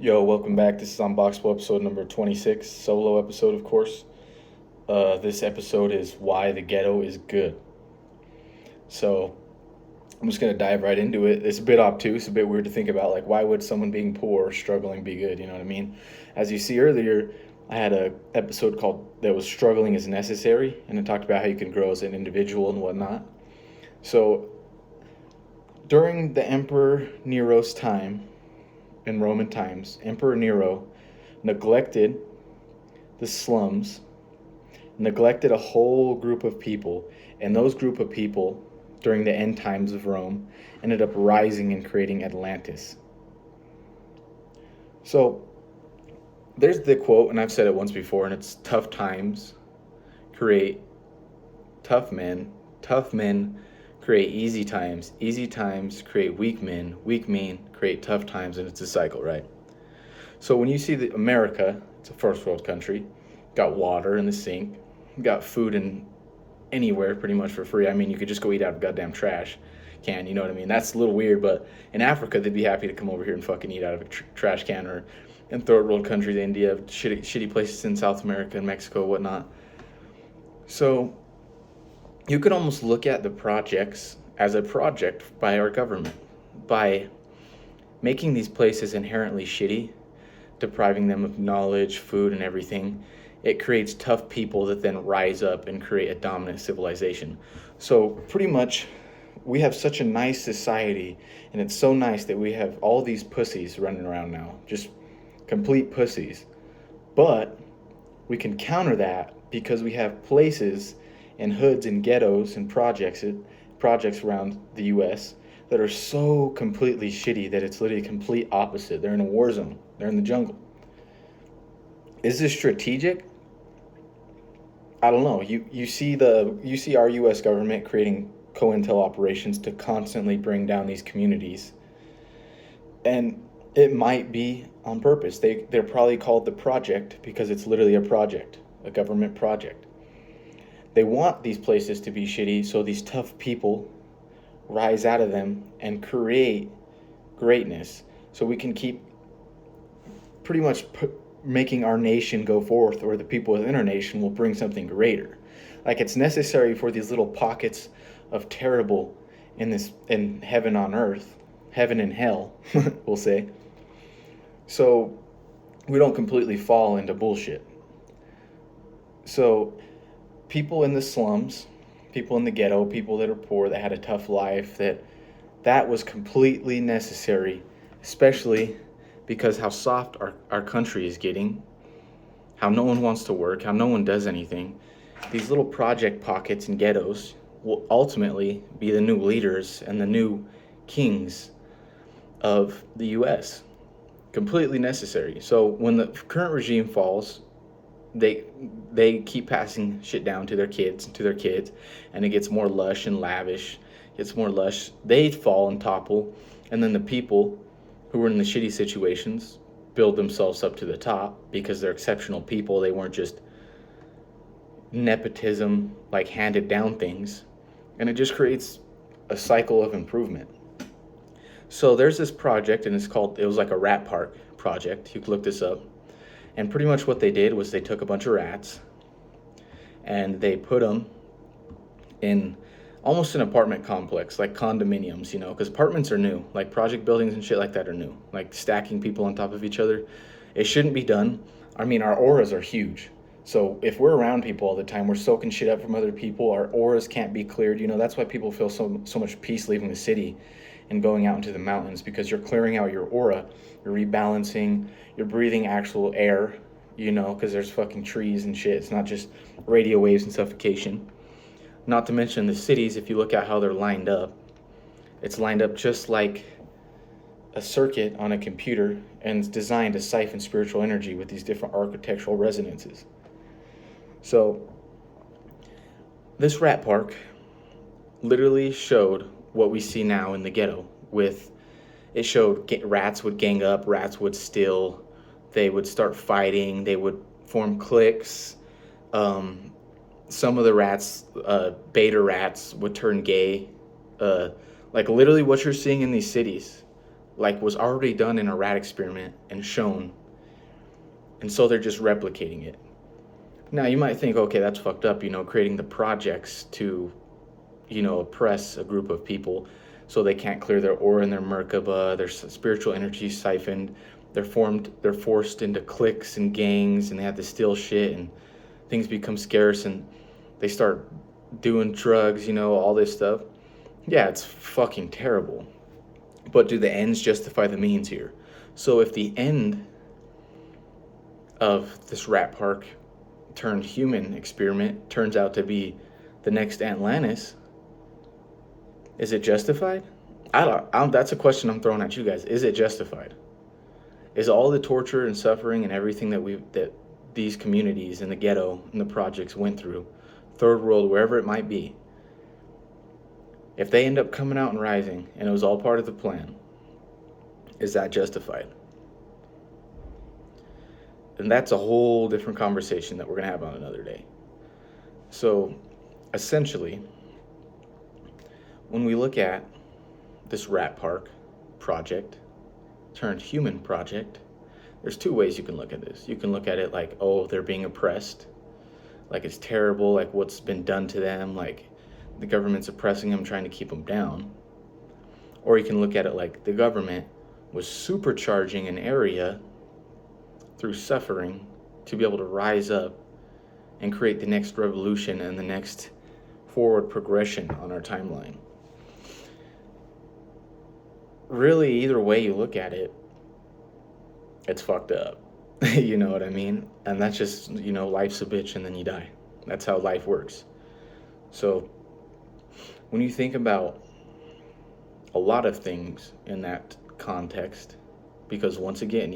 Yo, welcome back. This is Unboxable episode number 26, solo episode, of course. This episode is why the ghetto is good. So, I'm just going to dive right into it. It's a bit obtuse, a bit weird to think about. Like, why would someone being poor or struggling be good? You know what I mean? As you see earlier, I had a episode called that was Struggling is Necessary, and it talked about how you can grow as an individual and whatnot. So, during the Emperor Nero's time, in Roman times, Emperor Nero neglected the slums, neglected a whole group of people, and those group of people, during the end times of Rome, ended up rising and creating Atlantis. So there's the quote, and I've said it once before, and it's tough times create tough men, tough men create easy times create weak men create tough times, and it's a cycle, right? So when you see that America, it's a first world country, got water in the sink, got food in anywhere pretty much for free. I mean, you could just go eat out of goddamn trash can, you know what I mean? That's a little weird, but in Africa, they'd be happy to come over here and fucking eat out of a trash can, or in third world countries, India, shitty places in South America and Mexico, whatnot. So you could almost look at the projects as a project by our government. By making these places inherently shitty, depriving them of knowledge, food, and everything, it creates tough people that then rise up and create a dominant civilization. So pretty much, we have such a nice society, and it's so nice that we have all these pussies running around now, just complete pussies. But we can counter that because we have places and hoods and ghettos and projects around the U.S. that are so completely shitty that it's literally complete opposite. They're in a war zone. They're in the jungle. Is this strategic? I don't know. You see our U.S. government creating COINTEL operations to constantly bring down these communities, and it might be on purpose. They're probably called the project because it's literally a project, a government project. They want these places to be shitty so these tough people rise out of them and create greatness, so we can keep pretty much making our nation go forth, or the people within our nation will bring something greater. Like, it's necessary for these little pockets of terrible in heaven on earth, heaven and hell, we'll say, so we don't completely fall into bullshit. So people in the slums, people in the ghetto, people that are poor, that had a tough life, that was completely necessary, especially because how soft our country is getting, how no one wants to work, how no one does anything. These little project pockets and ghettos will ultimately be the new leaders and the new kings of the U.S. Completely necessary. So when the current regime falls, they keep passing shit down to their kids, and it gets more lush and lavish. Gets more lush. They fall and topple, and then the people who were in the shitty situations build themselves up to the top because they're exceptional people. They weren't just nepotism, like handed down things, and it just creates a cycle of improvement. So there's this project, and it was like a rat park project. You can look this up. And pretty much what they did was they took a bunch of rats and they put them in almost an apartment complex, like condominiums, because apartments are new. Like, project buildings and shit like that are new. Like, stacking people on top of each other. It shouldn't be done. I mean, our auras are huge. So if we're around people all the time, we're soaking shit up from other people. Our auras can't be cleared. That's why people feel so much peace leaving the city and going out into the mountains, because you're clearing out your aura. You're rebalancing. You're breathing actual air, because there's fucking trees and shit. It's not just radio waves and suffocation. Not to mention the cities, if you look at how they're lined up, it's lined up just like a circuit on a computer, and it's designed to siphon spiritual energy with these different architectural resonances. So this rat park literally showed what we see now in the ghetto. It showed rats would gang up, rats would steal, they would start fighting, they would form cliques. Some of the rats, beta rats, would turn gay. Like, literally what you're seeing in these cities, like was already done in a rat experiment and shown, and so they're just replicating it. Now you might think, okay, that's fucked up, creating the projects to, oppress a group of people so they can't clear their aura and their Merkaba, their spiritual energy siphoned. They're forced into cliques and gangs, and they have to steal shit, and things become scarce, and they start doing drugs, all this stuff. Yeah, it's fucking terrible. But do the ends justify the means here? So if the end of this rat park turned human experiment turns out to be the next Atlantis, is it justified? I don't. That's a question I'm throwing at you guys. Is it justified? Is all the torture and suffering and everything that these communities in the ghetto and the projects went through, third world, wherever it might be, if they end up coming out and rising and it was all part of the plan, is that justified? And that's a whole different conversation that we're going to have on another day. So essentially, when we look at this rat park project turned human project, there's two ways you can look at this. You can look at it like, oh, they're being oppressed, like it's terrible, like what's been done to them, like the government's oppressing them, trying to keep them down. Or you can look at it like the government was supercharging an area through suffering to be able to rise up and create the next revolution and the next forward progression on our timeline. Really, either way you look at it, it's fucked up. You know what I mean? And that's just, life's a bitch and then you die. That's how life works. So when you think about a lot of things in that context, because once again,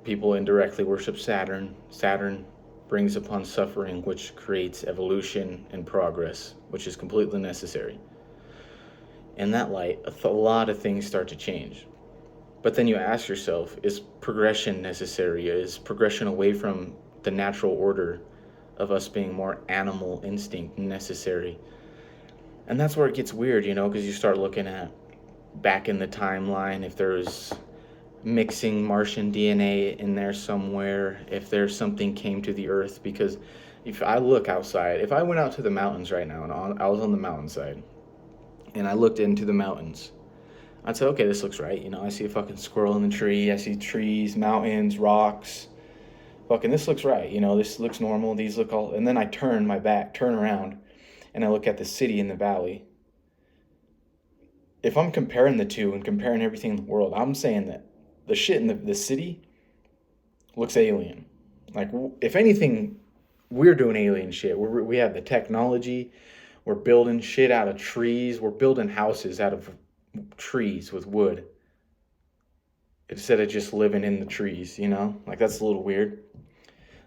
people indirectly worship Saturn. Saturn brings upon suffering, which creates evolution and progress, which is completely necessary. In that light, a lot of things start to change. But then you ask yourself, is progression necessary? Is progression away from the natural order of us being more animal instinct necessary? And that's where it gets weird, because you start looking at back in the timeline, if there's mixing Martian DNA in there somewhere, if there's something came to the earth. Because if I look outside, if I went out to the mountains right now and I was on the mountainside and I looked into the mountains, I'd say, okay, this looks right. I see a fucking squirrel in the tree. I see trees, mountains, rocks. Fucking, this looks right. This looks normal. These look all. And then I turn around, and I look at the city in the valley. If I'm comparing the two and comparing everything in the world, I'm saying that the shit in the city looks alien. Like, if anything, we're doing alien shit. We have the technology. We're building shit out of trees. We're building houses out of trees with wood instead of just living in the trees, like that's a little weird.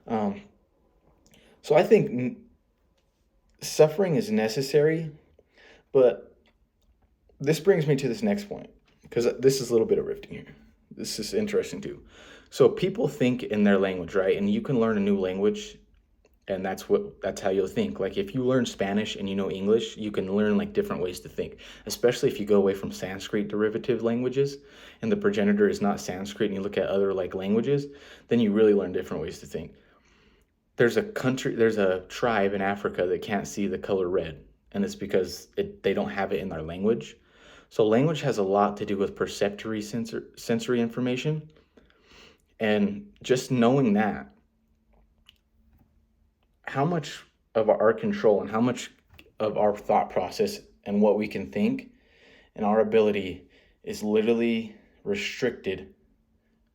So I think suffering is necessary, but this brings me to this next point, because this is a little bit of rifting here. This is interesting too. So people think in their language, right? And you can learn a new language, and that's how you'll think. Like if you learn Spanish and you know English, you can learn like different ways to think, especially if you go away from Sanskrit derivative languages and the progenitor is not Sanskrit and you look at other like languages, then you really learn different ways to think. There's a tribe in Africa that can't see the color red, and it's because they don't have it in their language. So language has a lot to do with perceptory sensory information. And just knowing that, how much of our control and how much of our thought process and what we can think and our ability is literally restricted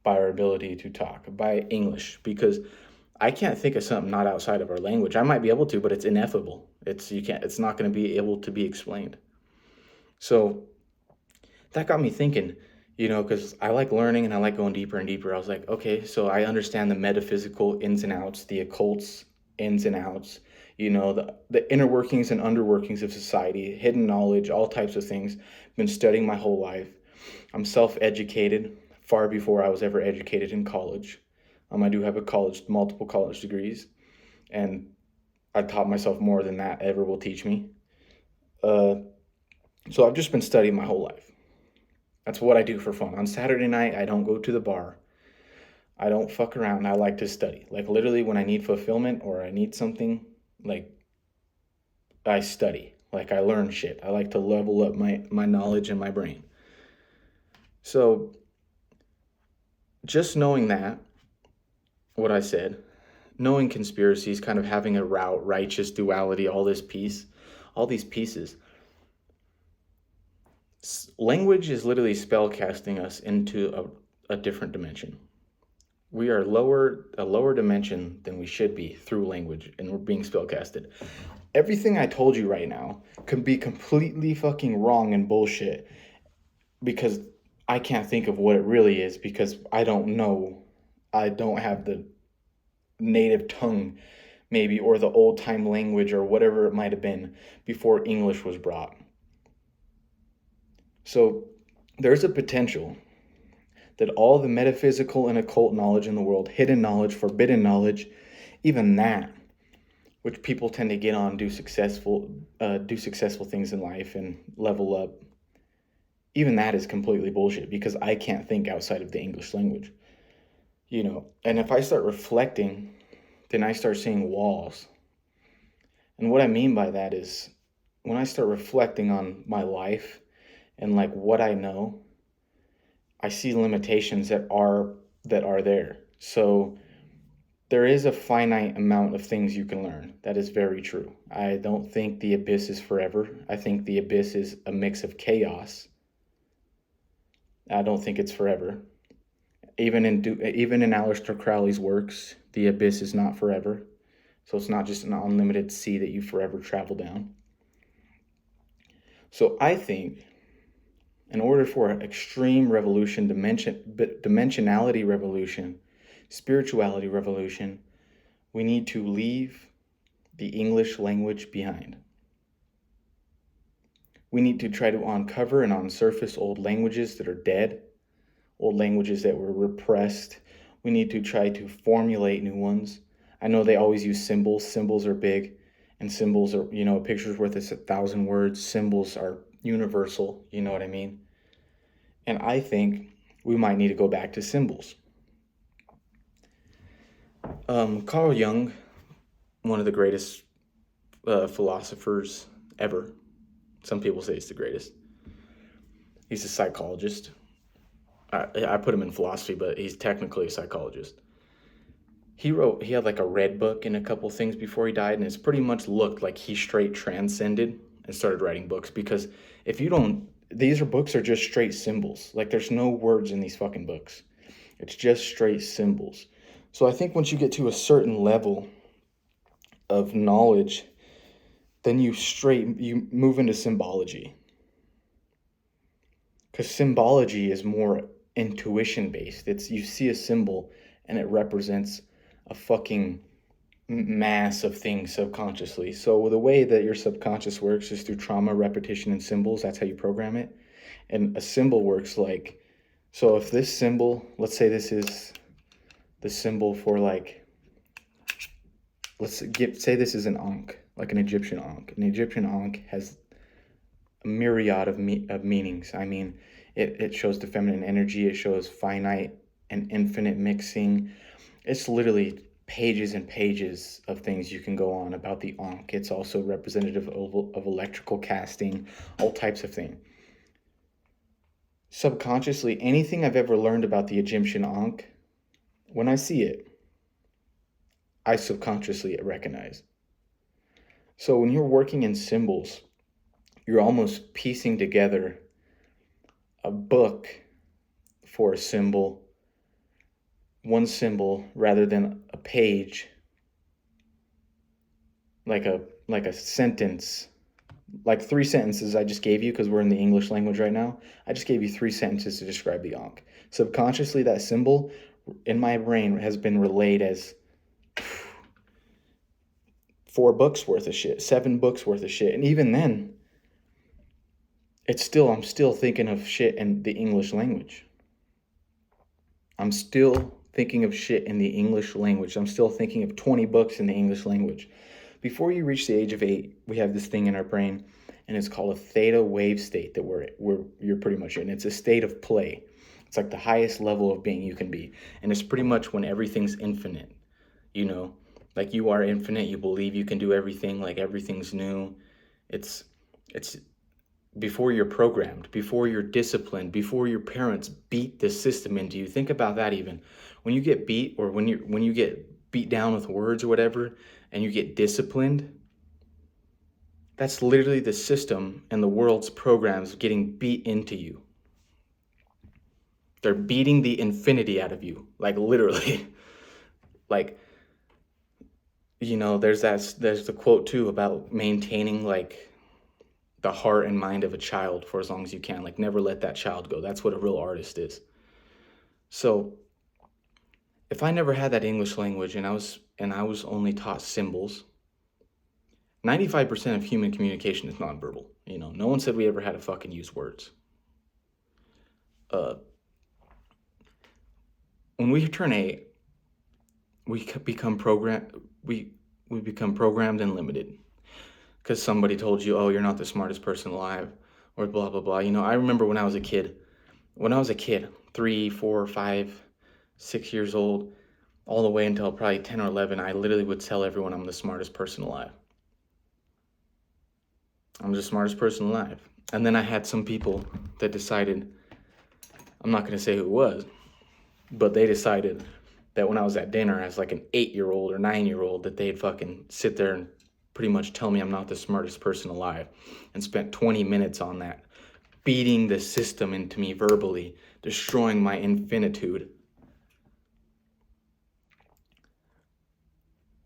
by our ability to talk, by English, because I can't think of something not outside of our language. I might be able to, but it's ineffable. It's not going to be able to be explained. So that got me thinking, because I like learning and I like going deeper and deeper. I was like, okay, so I understand the metaphysical ins and outs, the occult's ins and outs, the inner workings and underworkings of society, hidden knowledge, all types of things. I've been studying my whole life. I'm self-educated far before I was ever educated in college. I do have multiple college degrees, and I taught myself more than that ever will teach me. So I've just been studying my whole life. That's what I do for fun. On Saturday night, I don't go to the bar. I don't fuck around. I like to study. Like literally when I need fulfillment or I need something, like I study. Like I learn shit. I like to level up my knowledge and my brain. So just knowing that, what I said, knowing conspiracies, kind of having a route, righteous duality, all this piece, all these pieces. Language is literally spell casting us into a different dimension. We are a lower dimension than we should be through language, and we're being spellcasted. Everything I told you right now could be completely fucking wrong and bullshit because I can't think of what it really is because I don't know. I don't have the native tongue, maybe, or the old time language or whatever it might have been before English was brought. So there's a potential that all the metaphysical and occult knowledge in the world, hidden knowledge, forbidden knowledge, even that, which people tend to get on, do successful things in life and level up, even that is completely bullshit because I can't think outside of the English language. And if I start reflecting, then I start seeing walls. And what I mean by that is when I start reflecting on my life and like what I know, I see limitations that are there. So there is a finite amount of things you can learn. That is very true. I don't think the abyss is forever. I think the abyss is a mix of chaos. I don't think it's forever. Even in Aleister Crowley's works, the abyss is not forever. So it's not just an unlimited sea that you forever travel down. So I think in order for an extreme revolution, dimensionality revolution, spirituality revolution, we need to leave the English language behind. We need to try to uncover and unsurface old languages that are dead, old languages that were repressed. We need to try to formulate new ones. I know they always use symbols. Symbols are big, and symbols are, a picture's worth 1,000 words. Symbols are universal, you know what I mean? And I think we might need to go back to symbols. Carl Jung, one of the greatest philosophers ever. Some people say he's the greatest. He's a psychologist. I put him in philosophy, but he's technically a psychologist. He had like a red book and a couple things before he died, and it's pretty much looked like he straight transcended and started writing books because these books are just straight symbols. Like there's no words in these fucking books. It's just straight symbols. So I think once you get to a certain level of knowledge, then you move into symbology. Because symbology is more intuition based. You see a symbol and it represents a fucking mass of things subconsciously. So the way that your subconscious works is through trauma, repetition, and symbols. That's how you program it. And a symbol works like, so if this symbol, let's say this is the symbol for like, say this is an Ankh, like an Egyptian Ankh. An Egyptian Ankh has a myriad of meanings. I mean, it shows the feminine energy. It shows finite and infinite mixing. It's literally pages and pages of things you can go on about the Ankh. It's also representative of electrical casting, all types of things. Subconsciously, anything I've ever learned about the Egyptian Ankh, when I see it, I subconsciously recognize. So when you're working in symbols, you're almost piecing together a book for a symbol, one symbol rather than a page, like a sentence, like 3 sentences I just gave you because we're in the English language right now. I just gave you 3 sentences to describe the Ankh. Subconsciously, that symbol in my brain has been relayed as 4 books worth of shit, 7 books worth of shit. And even then, I'm still thinking of shit in the English language. I'm still thinking of shit in the English language. I'm still thinking of 20 books in the English language. Before you reach the age of 8, we have this thing in our brain. and it's called a theta wave state that you're pretty much in. It's a state of play. It's like the highest level of being you can be, and it's pretty much when everything's infinite. You know, like you are infinite. You believe you can do everything. Like everything's new. It's before you're programmed, before you're disciplined, before your parents beat the system into you. Think about that. Even when you get beat, or when you get beat down with words or whatever, and you get disciplined, that's literally the system and the world's programs getting beat into you. They're beating the infinity out of you, like literally. Like, there's the quote too about maintaining like the heart and mind of a child for as long as you can. Like, never let that child go. That's what a real artist is. So if I never had that English language and I was only taught symbols, 95% of human communication is nonverbal. No one said we ever had to fucking use words. When we turn 8, we become programmed and limited because somebody told you, oh, you're not the smartest person alive, or blah blah blah. I remember when I was a kid, 3, 4, 5, 6 years old, all the way until probably 10 or 11, I literally would tell everyone I'm the smartest person alive. I'm the smartest person alive. And then I had some people that decided, I'm not going to say who it was, but they decided that when I was at dinner as like an 8-year-old or 9-year-old, that they'd fucking sit there and pretty much tell me I'm not the smartest person alive, and spent 20 minutes on that, beating the system into me verbally, destroying my infinitude.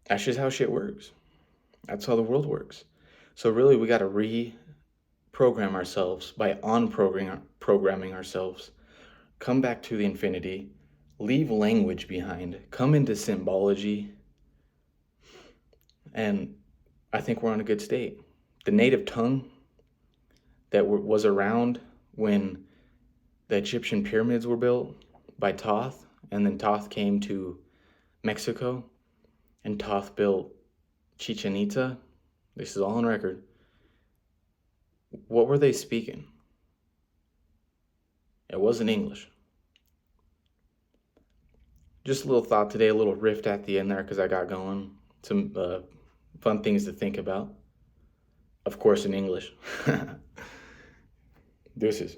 That's just how shit works. That's how the world works. So really, we got to reprogram ourselves by programming ourselves, come back to the infinity, leave language behind, come into symbology, and I think we're on a good state. The native tongue that was around when the Egyptian pyramids were built by Thoth, and then Thoth came to Mexico, and Thoth built Chichen Itza. This is all on record. What were they speaking? It wasn't English. Just a little thought today, a little riff at the end there because I got going. Some fun things to think about. Of course, in English. Deuces.